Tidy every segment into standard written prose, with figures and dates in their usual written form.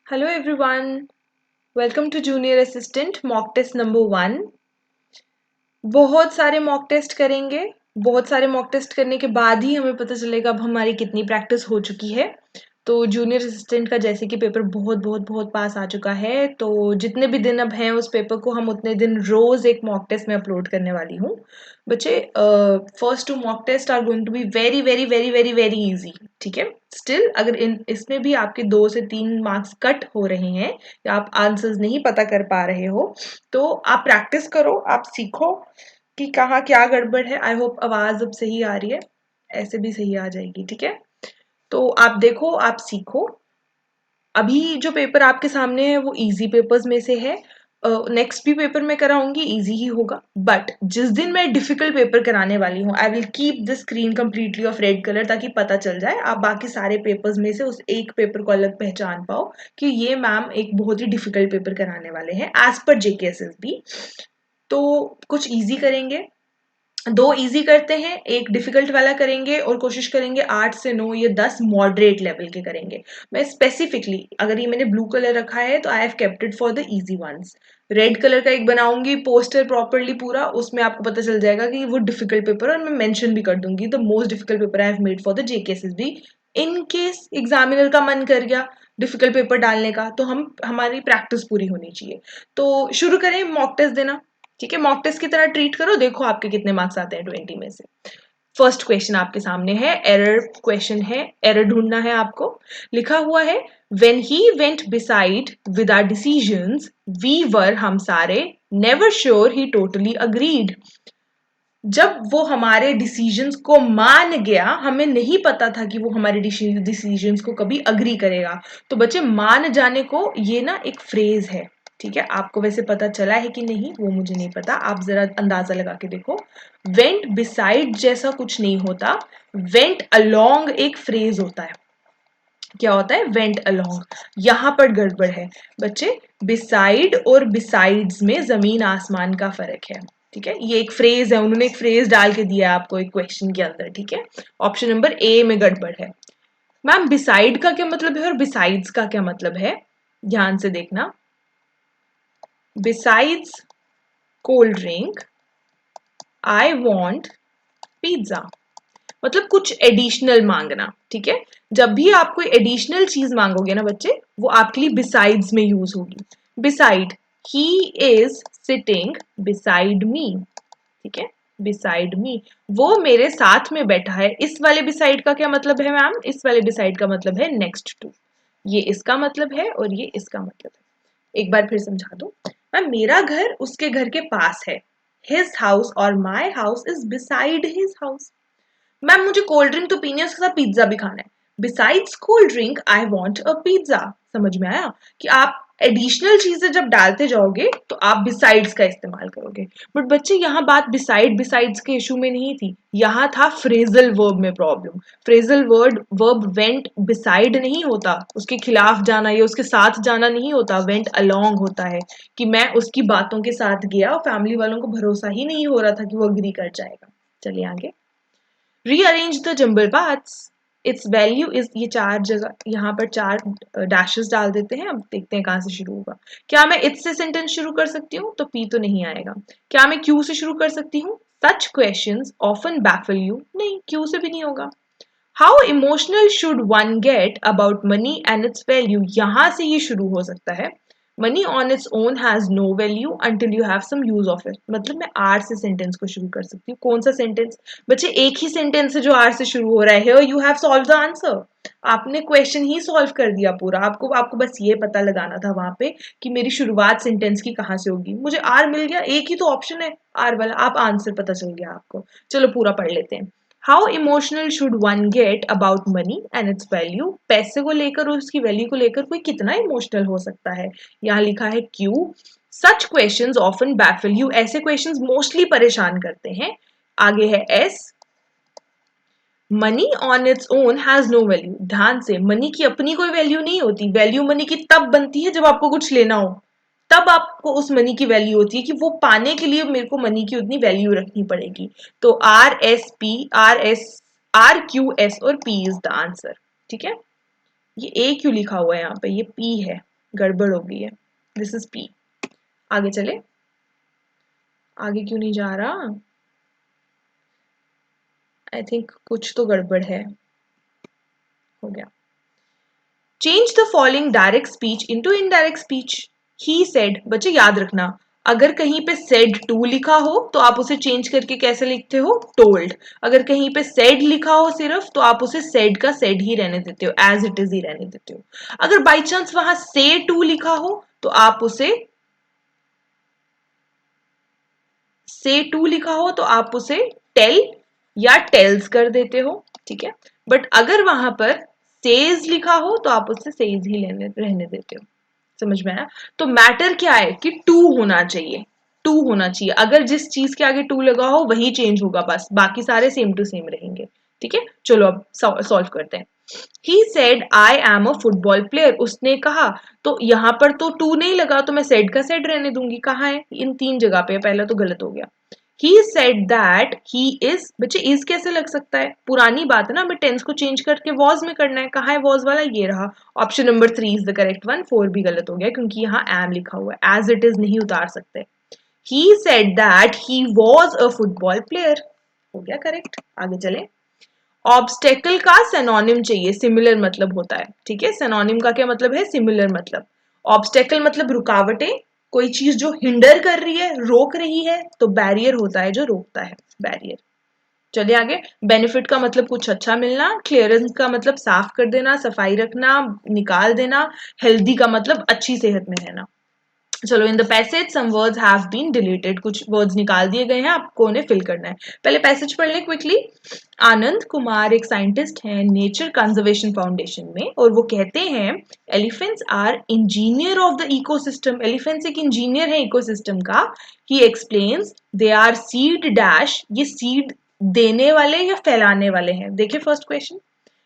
Hello everyone, welcome to Junior Assistant Mock Test number 1। बहुत सारे mock test करेंगे। बहुत सारे मॉक टेस्ट करने के बाद ही हमें पता चलेगा अब हमारी कितनी प्रैक्टिस हो चुकी है। तो जूनियर असिस्टेंट का जैसे कि पेपर बहुत बहुत बहुत पास आ चुका है, तो जितने भी दिन अब हैं उस पेपर को हम उतने दिन रोज एक मॉक टेस्ट में अपलोड करने वाली हूँ। बच्चे, first 2 mock test are going to be very very very very very easy. ठीक है, स्टिल अगर इसमें भी आपके 2 से 3 मार्क्स कट हो रहे हैं या आप आंसर्स नहीं पता कर पा रहे हो, तो आप प्रैक्टिस करो, आप सीखो कि कहाँ क्या गड़बड़ है। आई होप आवाज अब सही आ रही है, ऐसे भी सही आ जाएगी। ठीक है, तो आप देखो, आप सीखो। अभी जो पेपर आपके सामने है वो इजी पेपर्स में से है। नेक्स्ट भी पेपर मैं कराऊंगी इजी ही होगा, बट जिस दिन मैं डिफिकल्ट पेपर कराने वाली हूँ I will keep the screen completely of red colour, ताकि पता चल जाए आप बाकी सारे पेपर्स में से उस एक पेपर को अलग पहचान पाओ कि ये मैम एक बहुत ही डिफिकल्ट पेपर कराने वाले हैं एज पर जेकेएसएसबी। तो कुछ इजी करेंगे, 2 इजी करते हैं, एक डिफिकल्ट वाला करेंगे और कोशिश करेंगे 8 से 9 या 10 मॉडरेट लेवल के करेंगे। मैं स्पेसिफिकली, अगर ये मैंने ब्लू कलर रखा है तो I have kept it for the easy ones. Red colour का एक बनाऊंगी पोस्टर प्रॉपरली पूरा, उसमें आपको पता चल जाएगा कि वो डिफिकल्ट पेपर है, और मैं मेंशन भी कर दूंगी the most difficult paper I have made for the JKSSB. In case examiner का मन कर गया डिफिकल्ट पेपर डालने का, तो हमारी प्रैक्टिस पूरी होनी चाहिए। तो शुरू करें मॉक टेस्ट देना। ठीक है, मॉक टेस्ट की तरह ट्रीट करो, देखो आपके कितने मार्क्स आते हैं 20 में से। फर्स्ट क्वेश्चन आपके सामने है, एरर क्वेश्चन है, एरर ढूंढना है आपको। लिखा हुआ है, when he went beside with our decisions we were, हम सारे, never sure he totally agreed. जब वो हमारे डिसीजंस को मान गया, हमें नहीं पता था कि वो हमारे डिसीजंस को कभी अग्री करेगा। तो बच्चे, मान जाने को ये ना एक फ्रेज है। ठीक है, आपको वैसे पता चला है कि नहीं वो मुझे नहीं पता, आप जरा अंदाजा लगा के देखो। वेंट बिसाइड जैसा कुछ नहीं होता, वेंट अलोंग एक फ्रेज होता है। क्या होता है? Went along. यहां पर गड़बड़ है बच्चे, बिसाइड और बिसाइड्स में जमीन आसमान का फर्क है। ठीक है, ये एक फ्रेज है, उन्होंने एक फ्रेज डाल के दिया है आपको एक क्वेश्चन के अंदर। ठीक है, ऑप्शन नंबर ए में गड़बड़ है। मैम, बिसाइड का क्या मतलब है और बिसाइड्स का क्या मतलब है? ध्यान से देखना। Besides cold drink I want pizza, मतलब कुछ एडिशनल मांगना। ठीक है, जब भी आप कोई एडिशनल चीज मांगोगे ना बच्चे, वो आपके लिए बिसाइड्स में यूज होगी। Beside, he is sitting beside me. ठीक है, बिसाइड मी, वो मेरे साथ में बैठा है। इस वाले बिसाइड का क्या मतलब है मैम? इस वाले बिसाइड का मतलब है नेक्स्ट टू। ये इसका मतलब है और ये इसका मतलब है। एक बार फिर समझा दो मैम, मेरा घर उसके घर के पास है, हिज हाउस और my house is beside his house. Ma'am, मुझे कोल्ड ड्रिंक तो पीनी है, उसके साथ पिज्जा भी खाना है। Besides cold drink I want a pizza. समझ में आया कि आप एडिशनल चीजें जब डालते जाओगे तो आप बिसाइड्स का इस्तेमाल करोगे। बट बच्चे, यहाँ बात बिसाइड्स के इशू में नहीं थी, यहाँ था फ्रेजल वर्ब में problem. Phrasal verb went beside नहीं होता, उसके खिलाफ जाना या उसके साथ जाना नहीं होता, वेंट अलोंग होता है। कि मैं उसकी बातों के साथ गया और फैमिली वालों को भरोसा ही नहीं हो रहा था कि वो अग्री कर जाएगा। चलिए आगे। Rearrange the jumble parts, it's value is, ये 4 जगह यहाँ पर 4 डैशेस डाल देते हैं। अब देखते हैं कहाँ से शुरू होगा। क्या मैं इट से सेंटेंस शुरू कर सकती हूँ? तो पी तो नहीं आएगा। क्या मैं क्यू से शुरू कर सकती हूँ? Such questions often baffle you, नहीं, क्यू से भी नहीं होगा। How emotional should one get about money and its value, यहां से ये शुरू हो सकता है। Money on its own has no value until you have some use of it, मतलब मैं आर से सेंटेंस को शुरू कर सकती हूँ। कौन सा सेंटेंस? बच्चे, एक ही सेंटेंस है जो आर से शुरू हो रहा है और you have solve the answer. आपने क्वेश्चन ही सॉल्व कर दिया पूरा। आपको आपको बस ये पता लगाना था वहां पे कि मेरी शुरुआत सेंटेंस की कहाँ से होगी। मुझे आर मिल गया, एक ही तो ऑप्शन है आर वाला, आप आंसर पता चल गया आपको। चलो पूरा पढ़ लेते हैं। How emotional should one get about money and its value, पैसे को लेकर और उसकी वैल्यू को लेकर कोई कितना इमोशनल हो सकता है? यहाँ लिखा है Q. Such questions often baffle you, ऐसे क्वेश्चंस मोस्टली परेशान करते हैं। आगे है as, money on its own has no value. ध्यान से, मनी की अपनी कोई वैल्यू नहीं होती। वैल्यू मनी की तब बनती है जब आपको कुछ लेना हो, तब आपको उस मनी की वैल्यू होती है कि वो पाने के लिए मेरे को मनी की उतनी वैल्यू रखनी पड़ेगी। तो आर क्यू एस और पी इज द आंसर। ठीक है, ये ए क्यों लिखा हुआ है यहाँ पे? ये पी है। गड़बड़ हो गई है। This is P. आगे चले, आगे क्यों नहीं जा रहा? आई थिंक कुछ तो गड़बड़ है। हो गया। Change the following direct speech into indirect speech. He said, बच्चे याद रखना, अगर कहीं पे सेड टू लिखा हो तो आप उसे चेंज करके कैसे लिखते हो? टोल्ड। अगर कहीं पे सेड लिखा हो सिर्फ तो आप उसे सेड का सेड ही रहने देते हो, एज इट इज ही रहने देते हो। अगर बाई चांस वहां से टू लिखा हो तो आप उसे टेल या टेल्स कर देते हो, ठीक है। बट अगर वहां पर सेज लिखा हो तो आप उससे सेज ही रहने देते हो। समझ में आया? तो मैटर क्या है कि टू होना चाहिए, टू होना चाहिए। अगर जिस चीज के आगे टू लगा हो वही चेंज होगा, बस बाकी सारे सेम टू सेम रहेंगे, ठीक है। चलो अब सॉल्व करते हैं। He said I am a football player, उसने कहा। तो यहां पर तो टू नहीं लगा तो मैं सेड का सेड रहने दूंगी। कहाँ है? इन तीन जगह पे, पहला तो गलत हो गया। He said that he is, बच्चे इज कैसे लग सकता है? पुरानी बात है ना, हमें टेंस को चेंज करके वॉज में करना है। कहाँ है वॉज वाला? ये रहा। Option number 3 is the correct one. 4 भी गलत हो गया क्योंकि यहाँ एम लिखा हुआ है, एज इट इज नहीं उतार सकते। He said that he was a football player, हो गया करेक्ट। आगे चले। ऑब्स्टेकल का सिनोनिम चाहिए, सिमिलर मतलब होता है, ठीक है। सिनोनिम का क्या मतलब है? सिमिलर मतलब। ऑब्स्टेकल मतलब रुकावटें, कोई चीज जो हिंडर कर रही है, रोक रही है, तो बैरियर होता है जो रोकता है, बैरियर। चलिए आगे। बेनिफिट का मतलब कुछ अच्छा मिलना, क्लियरेंस का मतलब साफ कर देना, सफाई रखना, निकाल देना, हेल्दी का मतलब अच्छी सेहत में रहना। चलो, in the passage some words have been deleted, कुछ वर्ड्स निकाल दिए गए हैं, आपको उन्हें फिल करना है। पहले पैसेज पढ़ लें क्विकली। आनंद कुमार एक साइंटिस्ट हैं नेचर कंजर्वेशन फाउंडेशन में, और वो कहते हैं elephants are engineer of the ecosystem. Elephants एक इंजीनियर है इकोसिस्टम का। He explains they are seed dash, ये सीड देने वाले या फैलाने वाले हैं। देखिए फर्स्ट क्वेश्चन,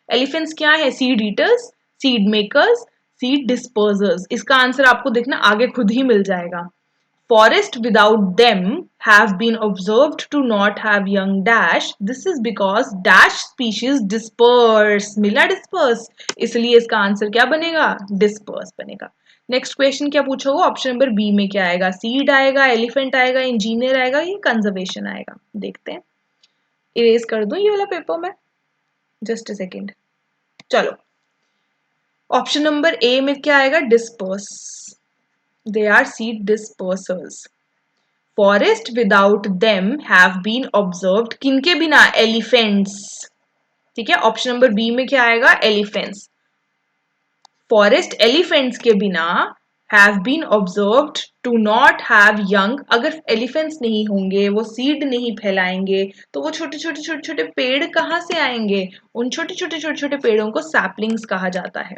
एलिफेंट्स क्या है? Seed eaters, seed makers, seed dispersers. इसका आंसर आपको देखना आगे खुद ही मिल जाएगा। Forest without them have been observed to not have young dash. This is because dash species disperse. मिला disperse, इसलिए इसका आंसर क्या बनेगा? disperse बनेगा। नेक्स्ट क्वेश्चन क्या पूछा हुआ? ऑप्शन नंबर बी में क्या आएगा? सीड आएगा, एलिफेंट आएगा, इंजीनियर आएगा, ये कंजर्वेशन आएगा। देखते हैं, इरेज कर दूं ये वाला पेपर में, जस्ट अ सेकेंड। चलो, ऑप्शन नंबर ए में क्या आएगा? Disperse. They are seed dispersers. Forest without them have been observed, किनके बिना? एलिफेंट्स, ठीक है। ऑप्शन नंबर बी में क्या आएगा? एलिफेंट्स। फॉरेस्ट एलिफेंट्स के बिना have been observed to not have young. अगर एलिफेंट्स नहीं होंगे, वो सीड नहीं फैलाएंगे, तो वो छोटे छोटे छोटे छोटे पेड़ कहाँ से आएंगे? उन छोटे छोटे छोटे छोटे पेड़ों को सैपलिंग्स कहा जाता है,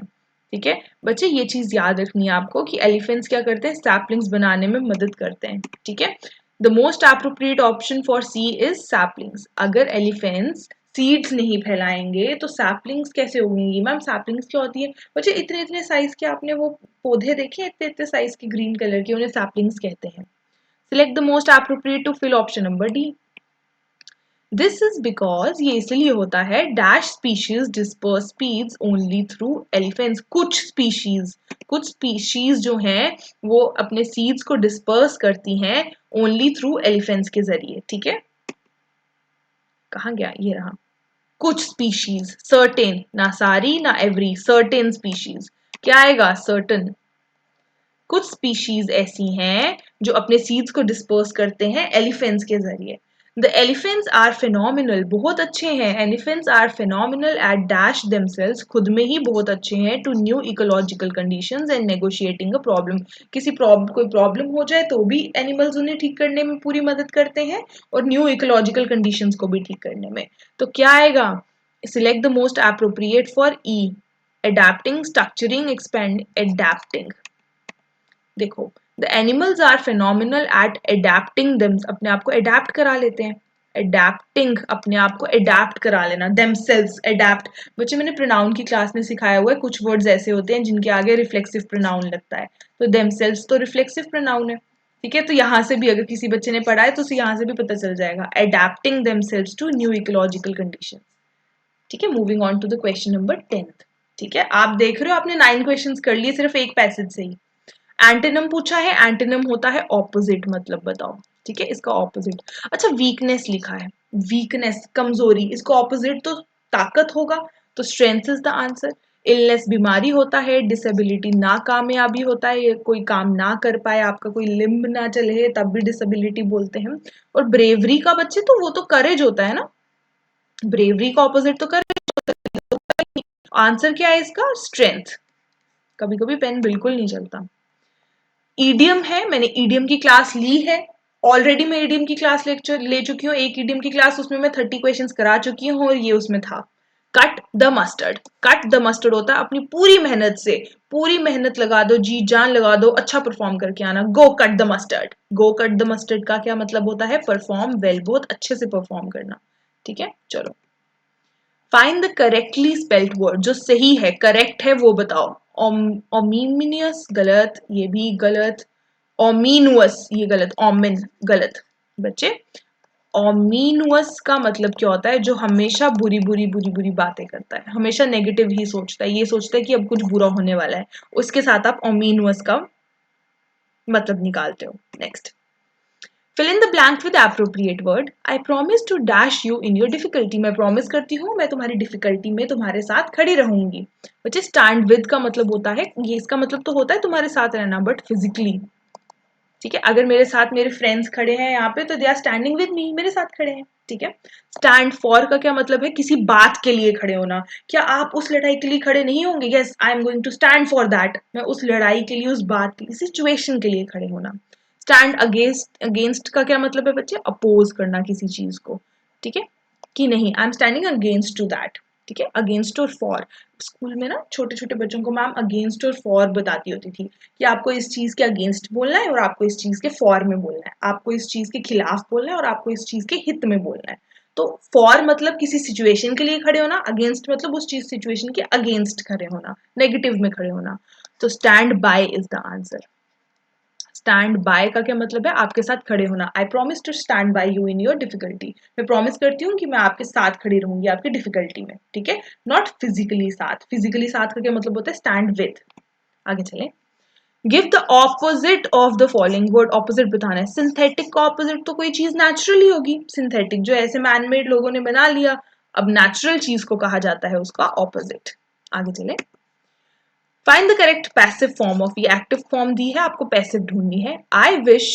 ठीक है। बच्चे ये चीज याद रखनी है आपको कि एलिफेंट्स क्या करते हैं? सैपलिंग्स बनाने में मदद करते हैं, ठीक है। The most appropriate option for C is saplings. अगर एलिफेंट्स सीड्स नहीं फैलाएंगे तो सैपलिंग्स कैसे होंगी? मैम सैपलिंग्स क्या होती है? बच्चे इतने इतने साइज के आपने वो पौधे देखे, इतने इतने साइज के ग्रीन कलर के, उन्हें सैपलिंग्स कहते हैं। Select the most appropriate to fill option number D. This is because, ये इसलिए होता है, dash species disperse seeds only through elephants. कुछ स्पीशीज जो हैं वो अपने सीड्स को डिस्पर्स करती हैं ओनली थ्रू एलिफेंट्स के जरिए, ठीक है। कहाँ गया? ये रहा। कुछ स्पीशीज, सर्टेन, ना सारी ना एवरी, सर्टेन स्पीशीज। क्या आएगा? सर्टन। कुछ स्पीशीज ऐसी हैं जो अपने सीड्स को डिस्पर्स करते हैं एलिफेंट्स के जरिए। द एलिफेंट्स आर फिनोमिनल, बहुत अच्छे हैं। Elephants are phenomenal at dash themselves, खुद में ही बहुत अच्छे हैं, to new ecological conditions and negotiating a problem. कोई प्रॉब्लम हो जाए तो भी एनिमल्स उन्हें ठीक करने में पूरी मदद करते हैं, और न्यू इकोलॉजिकल कंडीशंस को भी ठीक करने में। तो क्या आएगा? Select the most appropriate for E, adapting, structuring, expand, adapting. देखो, the animals are phenomenal at adapting them, अपने आप को अडेप्ट करा लेते हैं। अडेप्टिंग, अपने आप को अडेप्ट करा लेना, देमसेल्व्स, अडेप्ट। बच्चे मैंने प्रोनाउन की क्लास में सिखाया हुआ है, कुछ वर्ड्स ऐसे होते हैं जिनके आगे रिफ्लेक्सिव प्रोनाउन लगता है, तो देमसेल्व्स तो रिफ्लेक्सिव प्रोनाउन है, ठीक है। तो यहाँ से भी अगर किसी बच्चे ने पढ़ा है तो उसे यहाँ से भी पता चल जाएगा, adapting themselves to new ecological condition, ठीक है। Moving on to the question number 10th, ठीक है। आप देख रहे हो आपने 9 क्वेश्चंस कर लिए सिर्फ एक पैसेज से ही, एंटोनिम पूछा है, एंटोनिम होता है ऑपोजिट, मतलब बताओ, ठीक है, इसका ऑपोजिट। अच्छा वीकनेस लिखा है, वीकनेस कमजोरी, इसका ऑपोजिट तो ताकत होगा, तो strength is the answer. Illness बीमारी होता है, डिसेबिलिटी नाकामयाबी होता है, ये कोई काम ना कर पाए, आपका कोई लिम्ब ना चले तब भी डिसेबिलिटी बोलते हैं। और ब्रेवरी का बच्चे तो वो तो करेज होता है ना, ब्रेवरी का ऑपोजिट तो करेज। आंसर क्या है इसका? स्ट्रेंथ। कभी कभी पेन बिल्कुल नहीं चलता। ईडियम है, मैंने ईडियम की क्लास ली है ऑलरेडी, मैं ईडियम की क्लास लेक्चर ले चुकी हूँ, एक ईडियम की क्लास, उसमें मैं 30 क्वेश्चंस करा चुकी हूँ और ये उसमें था। Cut the mustard, cut the mustard होता है अपनी पूरी मेहनत से, पूरी मेहनत लगा दो, जी जान लगा दो, अच्छा परफॉर्म करके आना, go cut the mustard. Go cut the mustard का क्या मतलब होता है? परफॉर्म वेल, बहुत अच्छे से परफॉर्म करना, ठीक है। चलो, find the correctly spelled word, जो सही है, करेक्ट है वो बताओ। ओमिनियस गलत, ये भी गलत। ओमिनुअस ये गलत, ओमिन गलत। बच्चे, ओमिनुअस का मतलब क्या होता है? जो हमेशा बुरी बुरी बुरी बुरी बातें करता है, हमेशा नेगेटिव ही सोचता है, ये सोचता है कि अब कुछ बुरा होने वाला है, उसके साथ आप ओमिनुअस का मतलब निकालते हो। Next, fill in the blank with appropriate word. I promise to dash you in your difficulty. मैं promise करती हूँ मैं तुम्हारी difficulty में तुम्हारे साथ खड़ी रहूंगी। बच्चे, stand with का मतलब होता है, ये इसका मतलब तो होता है तुम्हारे साथ रहना, but physically, ठीक है। अगर मेरे साथ मेरे फ्रेंड्स खड़े हैं यहाँ पे तो they are standing with me, मेरे साथ खड़े हैं, ठीक है। स्टैंड फॉर का क्या मतलब है? किसी बात के लिए खड़े होना। क्या आप उस लड़ाई के लिए खड़े नहीं होंगे? Yes, I am going to stand for that, मैं उस लड़ाई के लिए, उस बात के लिए, सिचुएशन के लिए खड़े होना। स्टैंड अगेंस्ट, अगेंस्ट का क्या मतलब है बच्चे? अपोज करना किसी चीज को, ठीक है, कि नहीं I am standing against to that, ठीक है। अगेंस्ट और फॉर, स्कूल में ना छोटे छोटे बच्चों को मैम अगेंस्ट और फॉर बताती होती थी कि आपको इस चीज के अगेंस्ट बोलना है और आपको इस चीज के फॉर में बोलना है, आपको इस चीज के खिलाफ बोलना है और आपको इस चीज के हित में बोलना है। तो फॉर मतलब किसी सिचुएशन के लिए खड़े होना, अगेंस्ट मतलब उस चीज सिचुएशन के अगेंस्ट खड़े होना, नेगेटिव में खड़े होना। तो stand by is the answer. Stand by का क्या मतलब है? आपके साथ खड़े होना। I promise to stand by you in your difficulty, मैं प्रॉमिस करती हूँ कि मैं आपके साथ खड़ी रहूंगी आपकी डिफिकल्टी में, ठीक है। नॉट फिजिकली साथ, फिजिकली साथ का क्या मतलब होता है? Stand with. आगे चले, give the opposite of the following word, opposite बताना है। सिंथेटिक का ऑपोजिट तो कोई चीज नेचुरली होगी, सिंथेटिक जो ऐसे मैनमेड लोगों ने बना लिया, अब नेचुरल चीज को कहा जाता है उसका ऑपोजिट। आगे चले, find the correct passive form of, ये एक्टिव फॉर्म दी है, आपको पैसिव ढूंढनी है। I wish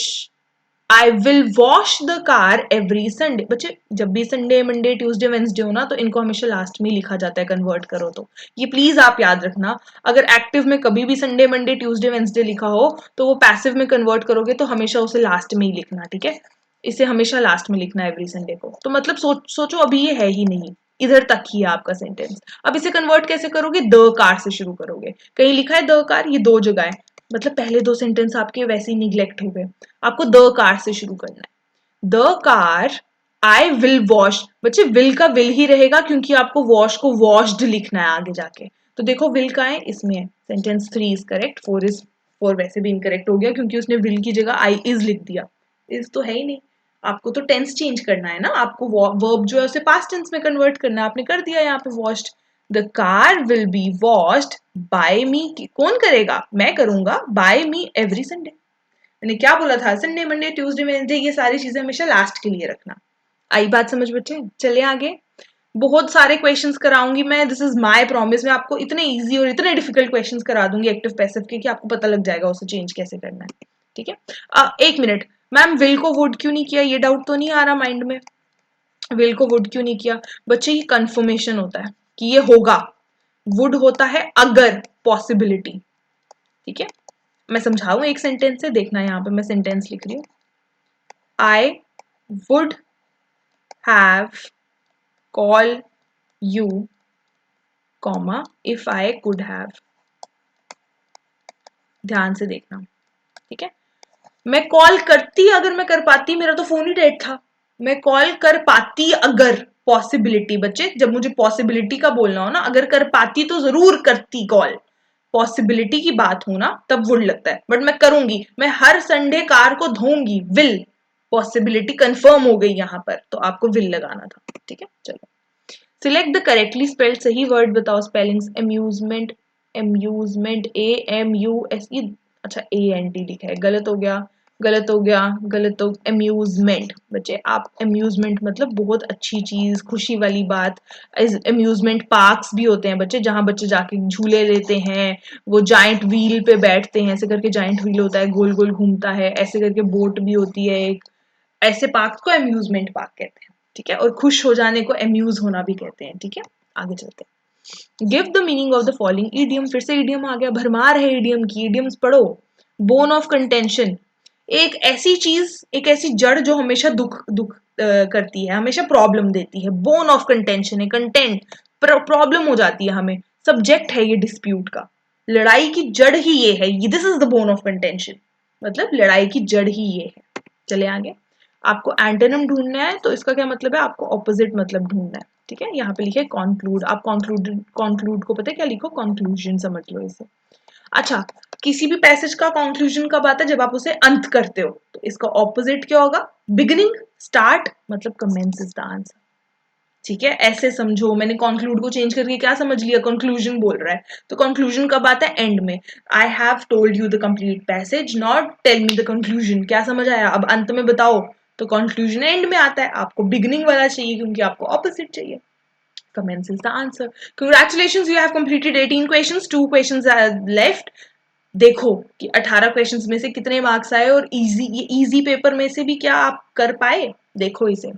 I will wash the car every Sunday. बच्चे, जब भी संडे मंडे ट्यूसडे वेंसडे हो ना, तो इनको हमेशा लास्ट में लिखा जाता है, कन्वर्ट करो तो ये प्लीज आप याद रखना। अगर एक्टिव में कभी भी संडे मंडे ट्यूसडे वेंसडे लिखा हो तो वो पैसिव में कन्वर्ट करोगे तो हमेशा उसे लास्ट में ही लिखना, ठीक है। इसे हमेशा लास्ट में लिखना एवरी संडे को। तो मतलब सोचो अभी ये है ही नहीं, इधर तक ही है आपका सेंटेंस। अब इसे कन्वर्ट कैसे करोगे? द कार से शुरू करोगे, कहीं लिखा है द कार, ये दो जगह है, मतलब पहले दो सेंटेंस आपके वैसे ही निग्लेक्ट हो गए। आपको द कार से शुरू करना है। The car I will wash, बच्चे विल का विल ही रहेगा क्योंकि आपको वॉश को वॉश्ड लिखना है आगे जाके। तो देखो विल का है, इसमें है। सेंटेंस 3 इज करेक्ट, 4 वैसे भी इनकरेक्ट हो गया क्योंकि उसने विल की जगह आई इज लिख दिया। इज तो है ही नहीं, आपको तो टेंस चेंज करना है ना, आपको वर्ब जो है उसे पास्ट टेंस में कन्वर्ट करना है, आपने कर दिया यहाँ पे washed. The car will be washed by me, कौन करेगा? मैं करूंगा, बाय मी एवरी संडे। मैंने क्या बोला था? संडे मंडे ट्यूसडे वेडनेसडे ये सारी चीजें हमेशा लास्ट के लिए रखना। आई बात समझ बच्चे? चले आगे, बहुत सारे क्वेश्चंस कराऊंगी मैं, दिस इज माय प्रॉमिस। मैं आपको इतने इजी और इतने डिफिकल्ट क्वेश्चंस करा दूंगी एक्टिव पैसिव के कि आपको पता लग जाएगा उसे चेंज कैसे करना है, ठीक है। एक मिनट, मैम विल को वुड क्यों नहीं किया? ये डाउट तो नहीं आ रहा माइंड में, विल को वुड क्यों नहीं किया? बच्चे, ये कंफर्मेशन होता है कि ये होगा, वुड होता है अगर, पॉसिबिलिटी, ठीक है। मैं समझाऊं एक सेंटेंस से, देखना यहाँ पे मैं सेंटेंस लिख रही हूँ। I would have call you comma if I could have. ध्यान से देखना, ठीक है। मैं कॉल करती अगर मैं कर पाती, मेरा तो फोन ही डेड था। मैं कॉल कर पाती अगर, पॉसिबिलिटी बच्चे, जब मुझे पॉसिबिलिटी का बोलना हो ना, अगर कर पाती तो जरूर करती कॉल, पॉसिबिलिटी की बात हो ना तब वुड लगता है, बट मैं करूंगी, मैं हर संडे कार को धोऊंगी, विल, पॉसिबिलिटी कंफर्म हो गई यहाँ पर, तो आपको विल लगाना था, ठीक है। चलो, सिलेक्ट द करेक्टली स्पेल्ड, सही वर्ड बताओ। स्पेलिंग्स, अम्यूजमेंट, अम्यूजमेंट, AMUS, अच्छा ANT लिखा है, गलत हो गया, गलत हो गया, गलत हो। अम्यूजमेंट बच्चे, आप अम्यूजमेंट मतलब बहुत अच्छी चीज, खुशी वाली बात। अम्यूजमेंट पार्क्स भी होते हैं बच्चे, जहां बच्चे जाके झूले लेते हैं, वो जाइंट व्हील पे बैठते हैं, ऐसे करके जाइंट व्हील होता है, गोल गोल घूमता है, ऐसे करके बोट भी होती है एक, ऐसे पार्क को अम्यूजमेंट पार्क कहते हैं, ठीक है। और खुश हो जाने को अम्यूज होना भी कहते हैं, ठीक है। आगे चलते हैं। Give the meaning of the following idiom, फिर से ईडियम आ गया, भरमार है ईडियम की, ईडियम्स पढ़ो। बोन ऑफ कंटेंशन, एक ऐसी चीज, एक ऐसी जड़ जो हमेशा दुख दुख करती है, हमेशा प्रॉब्लम देती है। बोन ऑफ कंटेंशन है, कंटेंट प्रॉब्लम हो जाती है हमें, सब्जेक्ट है ये डिस्प्यूट का, लड़ाई की जड़ ही ये है, this is the bone of contention, मतलब लड़ाई की जड़ ही ये है। चले आगे, आपको एंटोनिम ढूंढना है, तो इसका क्या मतलब है, आपको ऑपोजिट मतलब ढूंढना है, ठीक है। यहाँ पे लिखे कॉन्क्लूड, आप कॉन्क्लूड को पता है क्या लिखो, कंक्लूजन समझ लो इसे। अच्छा, किसी भी पैसेज का कंक्लूजन कब आता है, जब आप उसे अंत करते हो, तो इसका ऑपोजिट क्या होगा, बिगिनिंग, स्टार्ट, मतलब कमेंसेस द आंसर, ठीक है। ऐसे समझो, मैंने कंक्लूड को चेंज करके क्या समझ लिया, कंक्लूजन बोल रहा है, तो कंक्लूजन कब आता है, एंड में। I have told you the complete passage, not tell me the conclusion, क्या समझ आया, अब अंत में बताओ, तो कंक्लूजन एंड में आता है, आपको बिगिनिंग वाला चाहिए क्योंकि आपको ऑपोजिट चाहिए। Commences the answer. Congratulations, you have completed 18 questions. 2 questions are left. देखो कि 18 क्वेश्चंस में से कितने मार्क्स आए, और ये इजी पेपर में से भी क्या आप कर पाए, देखो इसे।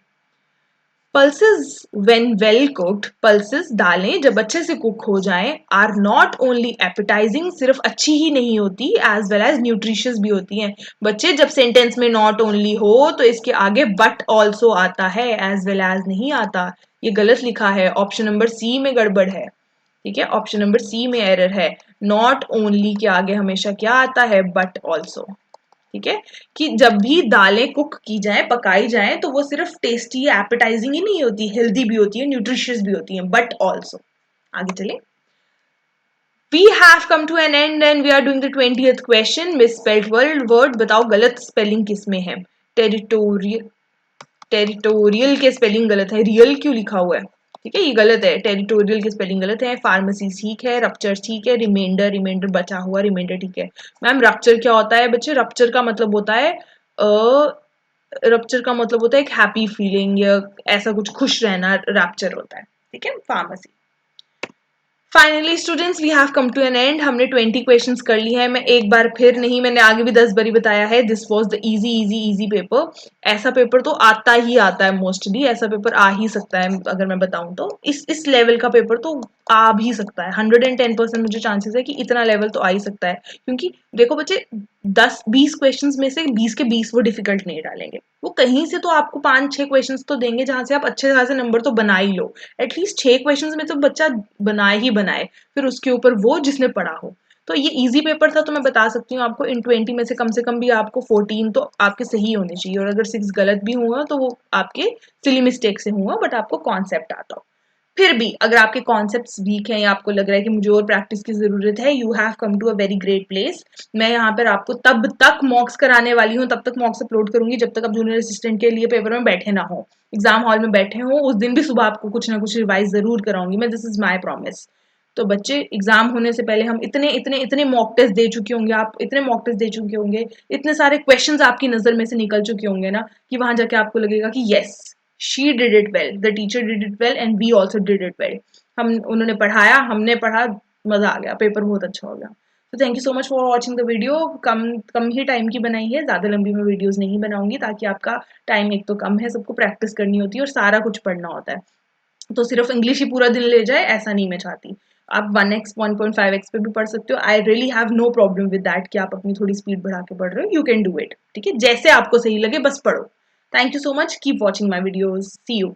Pulses when well cooked, pulses दालें जब अच्छे से कुक हो जाएं, आर नॉट ओनली एपेटाइजिंग, सिर्फ अच्छी ही नहीं होती, एज वेल एज न्यूट्रिशियस भी होती हैं। बच्चे, जब सेंटेंस में नॉट ओनली हो तो इसके आगे बट ऑल्सो आता है, एज वेल एज नहीं आता। ये गलत लिखा है, ऑप्शन नंबर सी में गड़बड़ है, ठीक है, ऑप्शन नंबर सी में एरर है। नॉट ओनली के आगे हमेशा क्या आता है, बट ऑल्सो, ठीक है। कि जब भी दालें कुक की जाए, पकाई जाए, तो वो सिर्फ टेस्टी या एपेटाइजिंग ही नहीं होती, हेल्दी भी होती है, न्यूट्रिशियस भी होती है, बट ऑल्सो। आगे चले, we have come to an end and we are doing the 20th question, misspelled word, बताओ गलत स्पेलिंग किसमें है। टेरिटोरियल, टेरिटोरियल के स्पेलिंग गलत है, रियल क्यों लिखा हुआ है, ठीक है, ये गलत है, टेरिटोरियल की स्पेलिंग गलत है। फार्मेसी ठीक है, रप्चर ठीक है, रिमाइंडर, रिमाइंडर बचा हुआ रिमाइंडर ठीक है। मैम रप्चर क्या होता है बच्चे, रप्चर का मतलब होता है रप्चर का मतलब होता है एक हैप्पी फीलिंग या ऐसा कुछ, खुश रहना रैप्चर होता है, ठीक है। Pharmacy. Finally students, we have come to an end, हमने 20 क्वेश्चंस कर लिए हैं। मैं एक बार फिर नहीं, मैंने आगे भी 10 बारी बताया है, this was the easy easy easy paper. ऐसा पेपर तो आता ही आता है, मोस्टली ऐसा पेपर आ ही सकता है, अगर मैं बताऊं तो इस लेवल का पेपर तो आ भी सकता है, 110% मुझे चांसेस है कि इतना लेवल तो आ ही सकता है। क्योंकि देखो बच्चे, 10-20 क्वेश्चंस में से 20 के 20 वो डिफिकल्ट नहीं डालेंगे, वो कहीं से तो आपको 5-6 क्वेश्चंस तो देंगे जहां से आप अच्छे खासे नंबर तो बना ही लो। एटलीस्ट 6 क्वेश्चंस में तो बच्चा बनाए ही बनाए, फिर उसके ऊपर वो जिसने पढ़ा हो। तो ये इजी पेपर था, तो मैं बता सकती हूँ आपको, इन 20 में से कम भी आपको 14 तो आपके सही होने चाहिए, और अगर 6 गलत भी हुआ तो वो आपके सिली मिस्टेक से हुआ, बट आपको कॉन्सेप्ट आता हो। फिर भी अगर आपके कॉन्सेप्ट्स वीक हैं या आपको लग रहा है कि मुझे और प्रैक्टिस की जरूरत है, you have come to a very great place. मैं यहाँ पर आपको तब तक मॉक्स कराने वाली हूँ, तब तक मॉक्स अपलोड करूंगी जब तक आप जूनियर असिस्टेंट के लिए पेपर में बैठे ना हो, एग्जाम हॉल में बैठे हो, उस दिन भी सुबह आपको कुछ ना कुछ रिवाइज जरूर कराऊंगी मैं, दिस इज माई प्रॉमिस। तो बच्चे, एग्जाम होने से पहले हम इतने इतने इतने मॉक टेस्ट दे चुके होंगे, आप इतने मॉक टेस्ट दे चुके होंगे, इतने सारे क्वेश्चंस आपकी नजर में से निकल चुके होंगे ना, कि वहां जाके आपको लगेगा कि yes, she did it well, the teacher did it well and we also did it well. हम, उन्होंने पढ़ाया, हमने पढ़ा, मजा आ गया, पेपर बहुत अच्छा हो गया। तो thank you so much for watching the video. Come come he time की बनाई है, ज्यादा लंबी मैं वीडियोस नहीं बनाऊंगी, ताकि आपका टाइम एक तो कम है, सबको प्रैक्टिस करनी होती है और सारा कुछ पढ़ना होता है, तो सिर्फ इंग्लिश ही पूरा दिन ले जाए ऐसा नहीं मैं चाहती। आप 1x 1.5x पे भी पढ़ सकते हो, I really have no problem with that कि आप अपनी थोड़ी स्पीड बढ़ा के पढ़ रहे हो, यू कैन डू इट, ठीक है, जैसे आपको सही लगे बस पढ़ो। Thank you so much, keep watching my videos, see you.